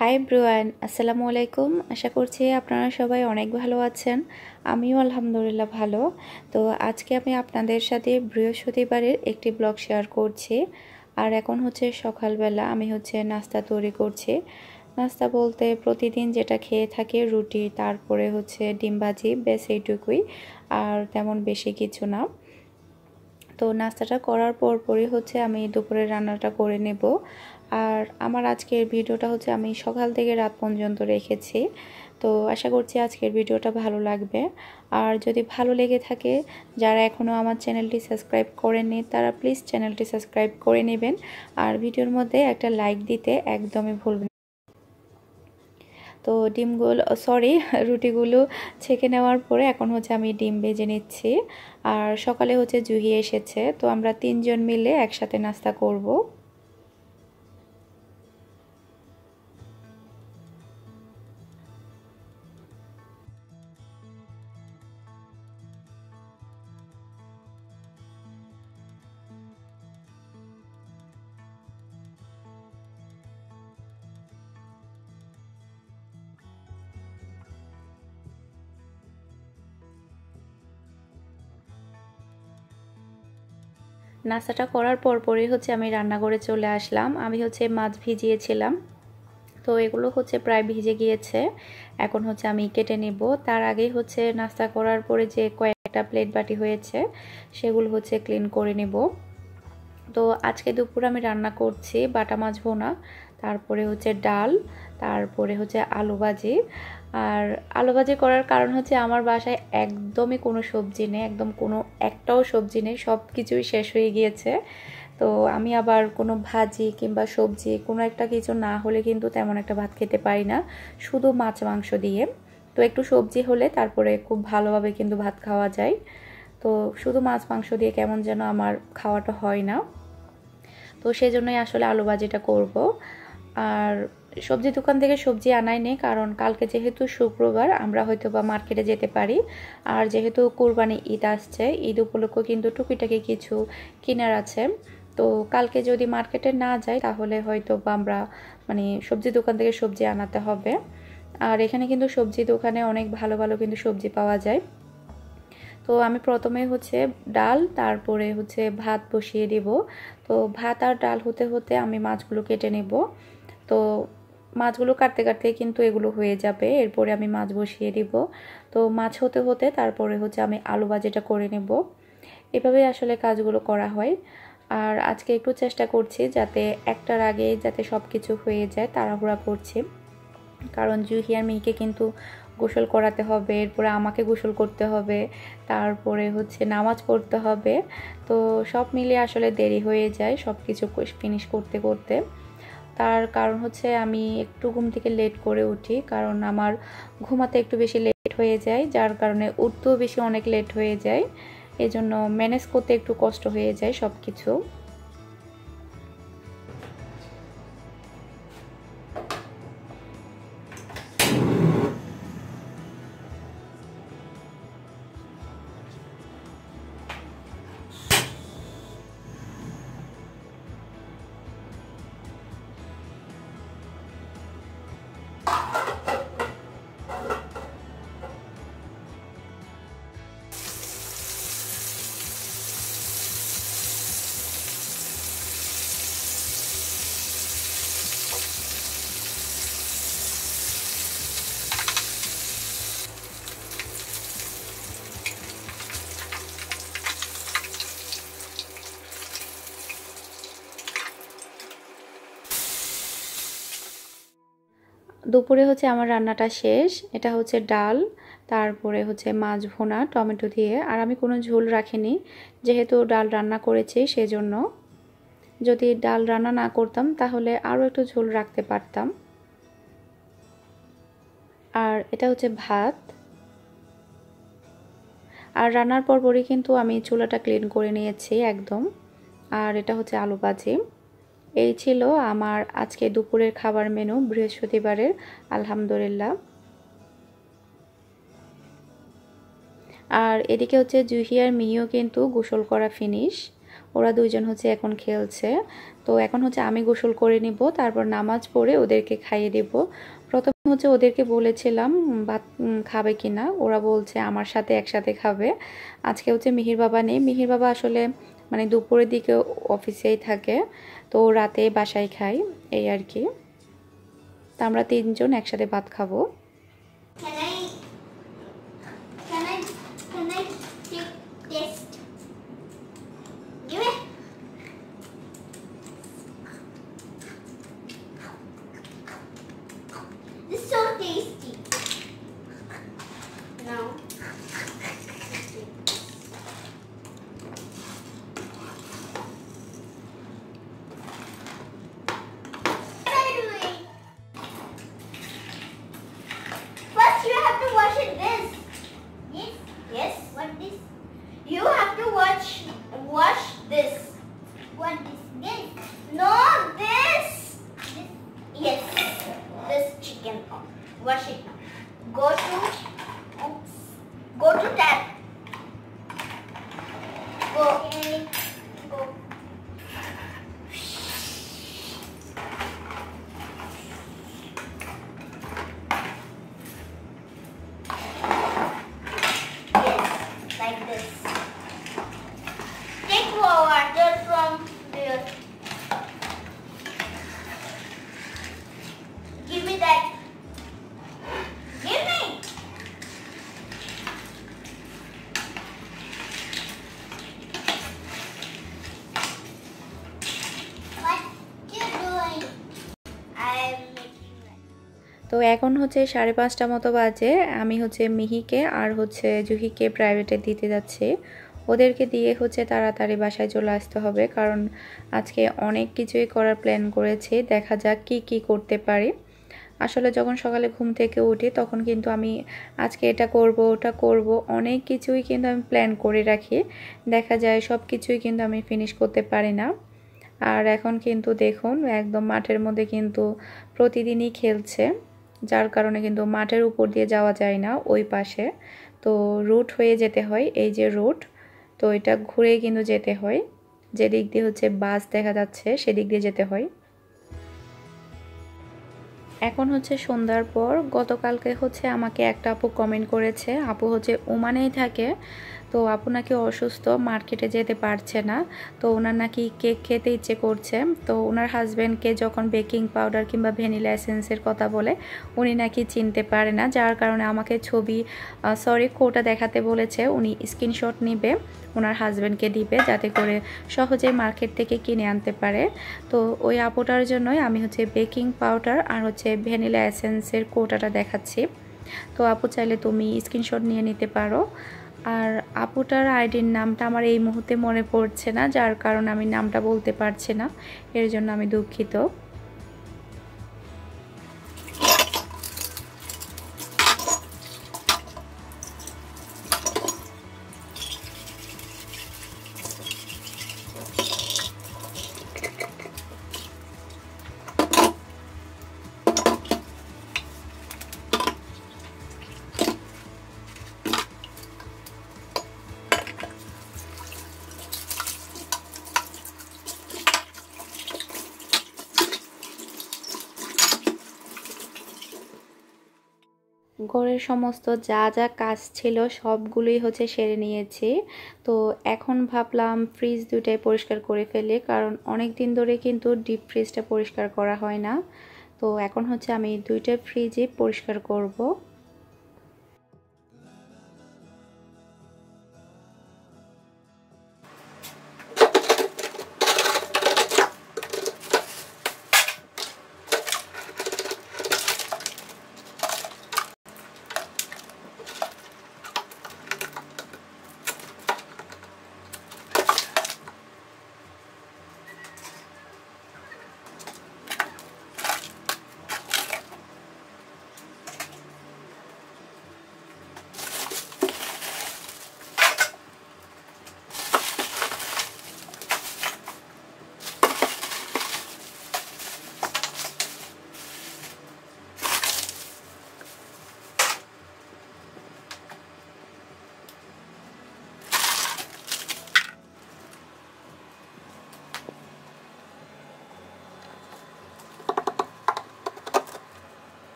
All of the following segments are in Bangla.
হাই ব্রুয়ান, আসসালামু আলাইকুম। আশা করছি আপনারা সবাই অনেক ভালো আছেন। আমিও আলহামদুলিল্লাহ ভালো। তো আজকে আমি আপনাদের সাথে বৃহস্পতিবারের একটি ব্লগ শেয়ার করছি। আর এখন হচ্ছে সকালবেলা, আমি নাস্তা তৈরি করছি। নাস্তা বলতে প্রতিদিন যেটা খেয়ে থাকি, রুটি, তারপরে ডিম ভাজি, ব্যাস এইটুকুই, আর তেমন বেশি কিছু না। তো নাস্তাটা করার পরই আমি দুপুরের রান্নাটা করে নেব। আর আমার আজকের ভিডিওটা আমি সকাল থেকে রাত পর্যন্ত রেখেছি। তো আশা করছি আজকের ভিডিওটা ভালো লাগবে। আর যদি ভালো লেগে থাকে, যারা এখনও আমার চ্যানেলটি সাবস্ক্রাইব করেননি তারা প্লিজ চ্যানেলটি সাবস্ক্রাইব করে নেবেন। আর ভিডিওর মধ্যে একটা লাইক দিতে একদমই ভুলবেন। তো রুটিগুলো ছেঁকে নেওয়ার পরে এখন আমি ডিম ভেজে নিচ্ছি। আর সকালে জুহি এসেছে, তো আমরা তিনজন মিলে একসাথে নাস্তা করব। নাস্তাটা করার পরই আমি রান্নাঘরে চলে আসলাম। আমি মাছ ভিজিয়েছিলাম, তো এগুলো প্রায় ভিজে গিয়েছে। এখন আমি কেটে নেব। তার আগেই নাস্তা করার পরে যে কয়েকটা প্লেট বাটি হয়েছে সেগুলো ক্লিন করে নেব। তো আজকে দুপুর আমি রান্না করছি বাটা মাছ ভুনা, তারপরে ডাল, তারপরে আলু ভাজি। আর আলু ভাজি করার কারণ আমার বাসায় একদমই কোনো সবজি নেই, একদম কোনো একটাও সবজি নেই, সব কিছুই শেষ হয়ে গিয়েছে। তো আমি আবার কোনো ভাজি কিংবা সবজি কোনো একটা কিছু না হলে কিন্তু তেমন একটা ভাত খেতে পারি না, শুধু মাছ মাংস দিয়ে। তো একটু সবজি হলে তারপরে খুব ভালোভাবে কিন্তু ভাত খাওয়া যায়। তো শুধু মাছ মাংস দিয়ে কেমন যেন আমার খাওয়াটা হয় না। তো সেই জন্যই আসলে আলু ভাজিটা করব। আর সবজি দোকান থেকে সবজি আনাই নেই, কারণ কালকে যেহেতু শুক্রবার আমরা হয়তো বা মার্কেটে যেতে পারি। আর যেহেতু কোরবানি ঈদ আসছে, ঈদ উপলক্ষে কিন্তু টুকিটাকি কিছু কেনার আছে। তো কালকে যদি মার্কেটে না যাই তাহলে হয়তো বা আমরা সবজি দোকান থেকে সবজি আনাতে হবে। আর এখানে কিন্তু সবজি দোকানে অনেক ভালো ভালো কিন্তু সবজি পাওয়া যায়। তো আমি প্রথমে ডাল, তারপরে ভাত বসিয়ে দিব। তো ভাত আর ডাল হতে হতে আমি মাছগুলো কেটে নেব। তো মাছগুলো কাটতে কাটতে কিন্তু এগুলো হয়ে যাবে, এরপরে আমি মাছ বসিয়ে দিব। তো মাছ হতে হতে তারপরে আমি আলু ভাজিটা করে নেব। এভাবেই আসলে কাজগুলো করা হয়। আর আজকে একটু চেষ্টা করছি যাতে একটার আগে যাতে সব কিছু হয়ে যায়, তাড়াহুড়া করছি। কারণ জুহি আর মিহিকে কিন্তু গোসল করাতে হবে, এরপরে আমাকে গোসল করতে হবে, তারপরে নামাজ পড়তে হবে। তো সব মিলিয়ে আসলে দেরি হয়ে যায় সব কিছু ফিনিশ করতে করতে। তার কারণ আমি একটু ঘুম থেকে লেট করে উঠি, কারণ আমার ঘুমাতে একটু বেশি লেট হয়ে যায়, যার কারণে উঠতেও বেশি অনেক লেট হয়ে যায়। এজন্য ম্যানেজ করতে একটু কষ্ট হয়ে যায় সব কিছু। দুপুরে আমার রান্নাটা শেষ। এটা ডাল, তারপরে মাছ ভুনা টমেটো দিয়ে। আর আমি কোনো ঝোল রাখিনি, যেহেতু ডাল রান্না করেছি সেজন্য। যদি ডাল রান্না না করতাম তাহলে আরও একটু ঝোল রাখতে পারতাম। আর এটা ভাত। আর রান্নার পরই কিন্তু আমি চুলাটা ক্লিন করে নিয়েছি একদম। আর এটা আলু ভাজি। এই ছিল আমার আজকে দুপুরের খাবার মেনু বৃহস্পতিবারের, আলহামদুলিল্লাহ। আর এদিকে জুহি আর মিহিও কিন্তু গোসল করা ফিনিশ। ওরা দুইজন হচ্ছে এখন খেলছে। তো এখন হচ্ছে আমি গোসল করে নিব, তারপর নামাজ পড়ে ওদেরকে খাইয়ে দেব। প্রথমে হচ্ছে ওদেরকে বলেছিলাম ভাত খাবে কিনা, ওরা বলছে আমার সাথে একসাথে খাবে। আজকে হচ্ছে মিহির বাবা নেই, মিহির বাবা আসলে মানে দুপুরের দিকে অফিসেই থাকে, তো রাতে বাসায় খাই এই আর কি। তা আমরা তিনজন একসাথে ভাত খাবো। Wash it now. Go to tap. Go. Go. Yes, like this. Take water from there. Give me that. Give me. What you doing? I'm making that. তো এখন হচ্ছে 5:30 মতো বাজে, আমি হচ্ছে মিহিকে আর হচ্ছে জুহিকে প্রাইভেটে দিতে যাচ্ছি। ওদেরকে দিয়ে হচ্ছে তাড়াতাড়ি বাসায় চলে আসতে হবে, কারণ আজকে অনেক কিছুই করার প্ল্যান করেছি, দেখা যাক কি কি করতে পারি। আসলে যখন সকালে ঘুম থেকে উঠি তখন কিন্তু আমি আজকে এটা করব ওটা করব অনেক কিছুই কিন্তু আমি প্ল্যান করে রাখি, দেখা যায় সব কিছুই কিন্তু আমি ফিনিশ করতে পারি না। আর এখন কিন্তু দেখুন একদম মাঠের মধ্যে কিন্তু প্রতিদিনই খেলছে, যার কারণে কিন্তু মাঠের উপর দিয়ে যাওয়া যায় না ওই পাশে, তো রুট হয়ে যেতে হয়, এই যে রুট, তো এটা ঘুরে কিন্তু যেতে হয়, যেদিক দিয়ে হচ্ছে বাস দেখা যাচ্ছে সেদিক দিয়ে যেতে হয়। এখন হচ্ছে সন্ধ্যার পর, গতকালকে হচ্ছে আমাকে একটা আপু কমেন্ট করেছে, আপু হচ্ছে ওমানেই থাকে, তো আপু নাকি অসুস্থ, মার্কেটে যেতে পারছে না, তো ওনার নাকি কেক খেতে ইচ্ছে করছে। তো ওনার হাজব্যান্ডকে যখন বেকিং পাউডার কিংবা ভ্যানিলা এসেন্সের কথা বলে উনি নাকি চিনতে পারে না, যার কারণে আমাকে কোডটা দেখাতে বলেছে, উনি স্ক্রিনশট নিবে ওনার হাজব্যান্ডকে দিবে যাতে করে সহজে মার্কেট থেকে কিনে আনতে পারে। তো ওই আপুটার জন্যই আমি হচ্ছে বেকিং পাউডার আর হচ্ছে ভ্যানিলা এসেন্সের কোটাটা দেখাচ্ছি। তো আপু চাইলে তুমি স্ক্রিনশট নিয়ে নিতে পারো। আর আপুটার আইডির নামটা আমার এই মুহূর্তে মনে পড়ছে না, যার কারণে আমি নামটা বলতে পারছি না, এর জন্য আমি দুঃখিত। ঘরের সমস্ত যা যা কাজ ছিল সবগুলোই হচ্ছে সেরে নিয়েছি। তো এখন ভাবলাম ফ্রিজ দুটাই পরিষ্কার করে ফেলি, কারণ অনেক দিন ধরে কিন্তু ডিপ ফ্রিজটা পরিষ্কার করা হয় না। তো এখন হচ্ছে আমি দুইটা ফ্রিজই পরিষ্কার করব।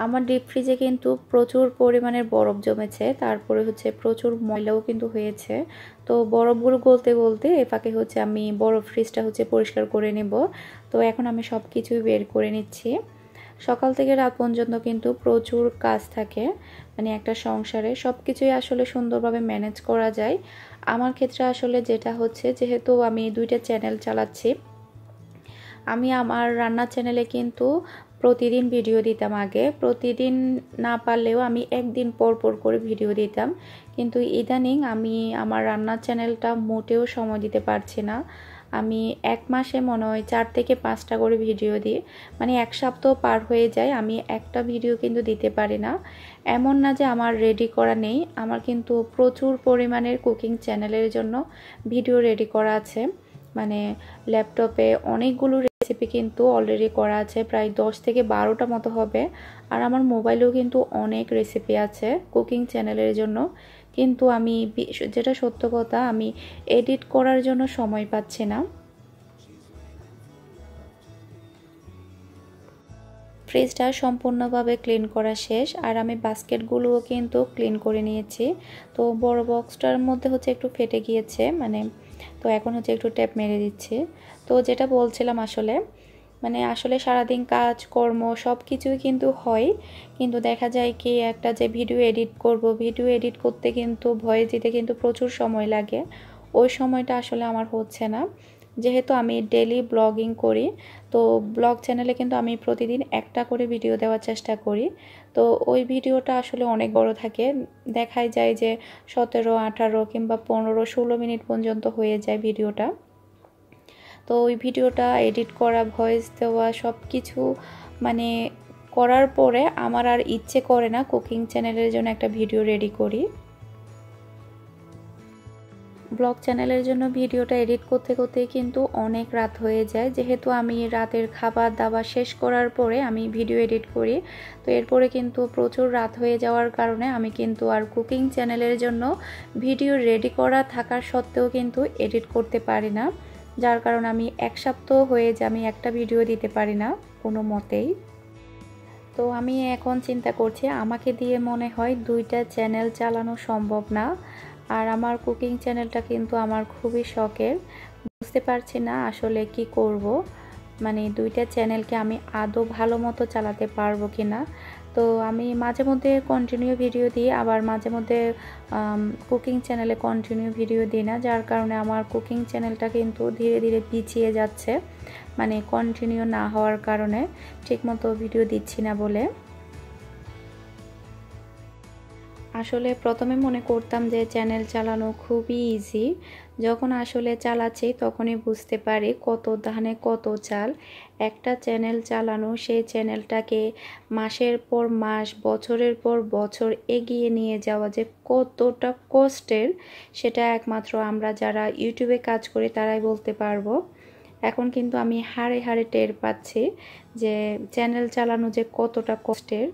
আমার ডিপ ফ্রিজে কিন্তু প্রচুর পরিমাণের বরফ জমেছে, তারপরে হচ্ছে প্রচুর ময়লাও কিন্তু হয়েছে। তো বরফগুলো গলতে গলতে এ ফাঁকে হচ্ছে আমি বরফ ফ্রিজটা হচ্ছে পরিষ্কার করে নেব। তো এখন আমি সব কিছুই বের করে নিচ্ছি। সকাল থেকে রাত পর্যন্ত কিন্তু প্রচুর কাজ থাকে, মানে একটা সংসারে সব কিছুই আসলে সুন্দরভাবে ম্যানেজ করা যায়। আমার ক্ষেত্রে আসলে যেটা হচ্ছে, যেহেতু আমি 2টা চ্যানেল চালাচ্ছি, আমি আমার রান্নার চ্যানেলে কিন্তু প্রতিদিন ভিডিও দিতাম। আগে প্রতিদিন না পারলেও আমি একদিন পর পর করে ভিডিও দিতাম, কিন্তু ইদানিং আমি আমার রান্নার চ্যানেলটা মোটেও সময় দিতে পারছি না। আমি এক মাসে মনে হয় 4 থেকে 5টা করে ভিডিও দিই, মানে এক সপ্তাহ পার হয়ে যায় আমি একটা ভিডিও কিন্তু দিতে পারি না। এমন না যে আমার রেডি করা নেই, আমার কিন্তু প্রচুর পরিমাণের কুকিং চ্যানেলের জন্য ভিডিও রেডি করা আছে। মানে ল্যাপটপে অনেকগুলো রেসিপি কিন্তু অলরেডি করা আছে, প্রায় 10 থেকে 12টা মতো হবে। আর আমার মোবাইলেও কিন্তু অনেক রেসিপি আছে কুকিং চ্যানেলের জন্য, কিন্তু আমি যেটা সত্য কথা, আমি এডিট করার জন্য সময় পাচ্ছি না। ফ্রিজটা সম্পূর্ণভাবে ক্লিন করা শেষ, আর আমি বাস্কেটগুলোও কিন্তু ক্লিন করে নিয়েছি। তো বড় বক্সটার মধ্যে হচ্ছে একটু ফেটে গিয়েছে, মানে তো এখন হচ্ছে একটু ট্যাপ মেরে দিচ্ছি। তো যেটা বলছিলাম আসলে সারাদিন কাজ কর্ম সব কিছুই কিন্তু হয়, কিন্তু দেখা যায় কি একটা যে ভিডিও এডিট করব, ভিডিও এডিট করতে কিন্তু ভয়েস দিতে কিন্তু প্রচুর সময় লাগে, ওই সময়টা আসলে আমার হচ্ছে না। যেহেতু আমি ডেলি ব্লগিং করি, তো ব্লগ চ্যানেলে কিন্তু আমি প্রতিদিন একটা করে ভিডিও দেওয়ার চেষ্টা করি। তো ওই ভিডিওটা আসলে অনেক বড় থাকে, দেখাই যায় যে 17, 18 কিংবা 15, 16 মিনিট পর্যন্ত হয়ে যায় ভিডিওটা। তো ওই ভিডিওটা এডিট করা, ভয়েস দেওয়া সব কিছু মানে করার পরে আমার আর ইচ্ছে করে না কুকিং চ্যানেলের জন্য একটা ভিডিও রেডি করি। ব্লগ চ্যানেলের জন্য ভিডিওটা এডিট করতে করতে কিন্তু অনেক রাত হয়ে যায়, যেহেতু আমি রাতের খাবার দাবার শেষ করার পরে আমি ভিডিও এডিট করি। তো এরপরে কিন্তু প্রচুর রাত হয়ে যাওয়ার কারণে আমি কিন্তু আর কুকিং চ্যানেলের জন্য ভিডিও রেডি করা থাকার সত্ত্বেও কিন্তু এডিট করতে পারি না, যার কারণে আমি এক সপ্তাহ হয়ে যায় আমি একটা ভিডিও দিতে পারি না কোনো মতেই। তো আমি এখন চিন্তা করছি, আমাকে দিয়ে মনে হয় 2টা চ্যানেল চালানো সম্ভব না। আর আমার কুকিং চ্যানেলটা কিন্তু আমার খুবই শখের, বুঝতে পারছি না আসলে কি করব, মানে 2টা চ্যানেলকে আমি আদৌ ভালো মতো চালাতে পারবো কি না। তো আমি মাঝে মধ্যে কন্টিনিউ ভিডিও দিই, আবার মাঝে মধ্যে কুকিং চ্যানেলে কন্টিনিউ ভিডিও দিই না, যার কারণে আমার কুকিং চ্যানেলটা কিন্তু ধীরে ধীরে পিছিয়ে যাচ্ছে, মানে কন্টিনিউ না হওয়ার কারণে, ঠিকমতো ভিডিও দিচ্ছি না বলে। আসলে প্রথমে মনে করতাম যে চ্যানেল চালানো খুবই ইজি, যখন আসলে চালাচ্ছি তখনই বুঝতে পারি কত ধানে কত চাল। একটা চ্যানেল চালানো, সেই চ্যানেলটাকে মাসের পর মাস, বছরের পর বছর এগিয়ে নিয়ে যাওয়া যে কতটা কষ্টের, সেটা একমাত্র আমরা যারা ইউটিউবে কাজ করি তারাই বলতে পারবো। এখন কিন্তু আমি হাড়ে হাড়ে টের পাচ্ছি যে চ্যানেল চালানো যে কতটা কষ্টের।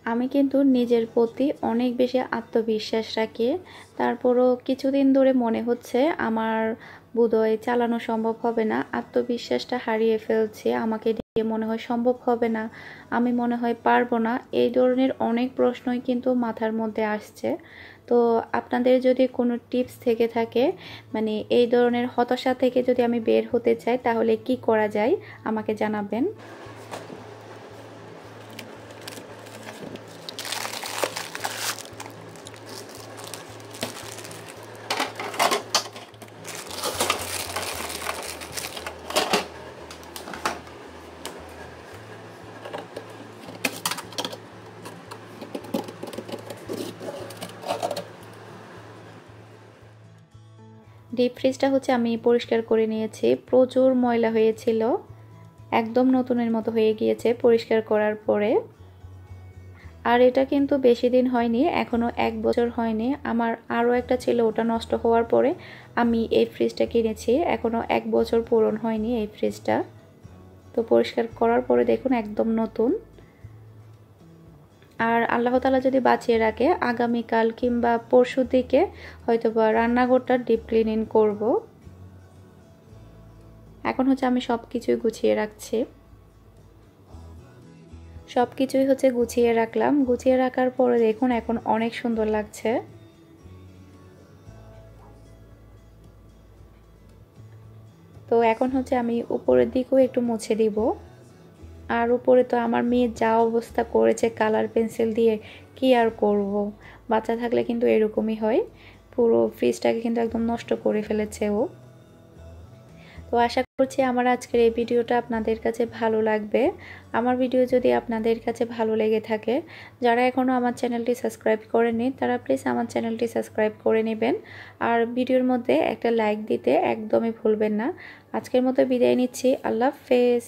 আমি কিন্তু নিজের প্রতি অনেক বেশি আত্মবিশ্বাস রাখি, তারপরও কিছুদিন ধরে মনে হচ্ছে আমার বোধহয় চালানো সম্ভব হবে না, আত্মবিশ্বাসটা হারিয়ে ফেলছি, আমাকে দিয়ে মনে হয় সম্ভব হবে না, আমি মনে হয় পারবো না, এই ধরনের অনেক প্রশ্নই কিন্তু মাথার মধ্যে আসছে। তো আপনাদের যদি কোনো টিপস থেকে থাকে, মানে এই ধরনের হতাশা থেকে যদি আমি বের হতে চাই, তাহলে কি করা যায় আমাকে জানাবেন। ডিপ ফ্রিজটা হচ্ছে আমি পরিষ্কার করে নিয়েছি, প্রচুর ময়লা হয়েছিল, একদম নতুনের মতো হয়ে গিয়েছে পরিষ্কার করার পরে। আর এটা কিন্তু বেশি দিন হয়নি, এখনও 1 বছর হয়নি। আমার আরও একটা ছিল, ওটা নষ্ট হওয়ার পরে আমি এই ফ্রিজটা কিনেছি, এখনও 1 বছর পূরণ হয়নি এই ফ্রিজটা। তো পরিষ্কার করার পরে দেখুন একদম নতুন। আর আল্লাহ তাআলা যদি বাঁচিয়ে রাখে, আগামীকাল কিংবা পরশুর দিকে হয়তোবা রান্নাঘরটা ডিপ ক্লিনিং করব। এখন হচ্ছে আমি সব কিছুই গুছিয়ে রাখছি, সব কিছুই হচ্ছে গুছিয়ে রাখলাম। গুছিয়ে রাখার পরে দেখুন এখন অনেক সুন্দর লাগছে। তো এখন হচ্ছে আমি উপরের দিকেও একটু মুছে দিব। আর উপরে তো আমার মেয়ে যা অবস্থা করেছে কালার পেন্সিল দিয়ে, কি আর করব, বাচ্চা থাকলে কিন্তু এরকমই হয়। পুরো ফ্রিজটাকে কিন্তু একদম নষ্ট করে ফেলেছে ও। তো আশা করছি আমার আজকের এই ভিডিওটা আপনাদের কাছে ভালো লাগবে। আমার ভিডিও যদি আপনাদের কাছে ভালো লেগে থাকে, যারা এখনও আমার চ্যানেলটি সাবস্ক্রাইব করেননি তারা প্লিজ আমার চ্যানেলটি সাবস্ক্রাইব করে নেবেন। আর ভিডিওর মধ্যে একটা লাইক দিতে একদমই ভুলবেন না। আজকের মতো বিদায় নিচ্ছি, আল্লাহ হাফেজ।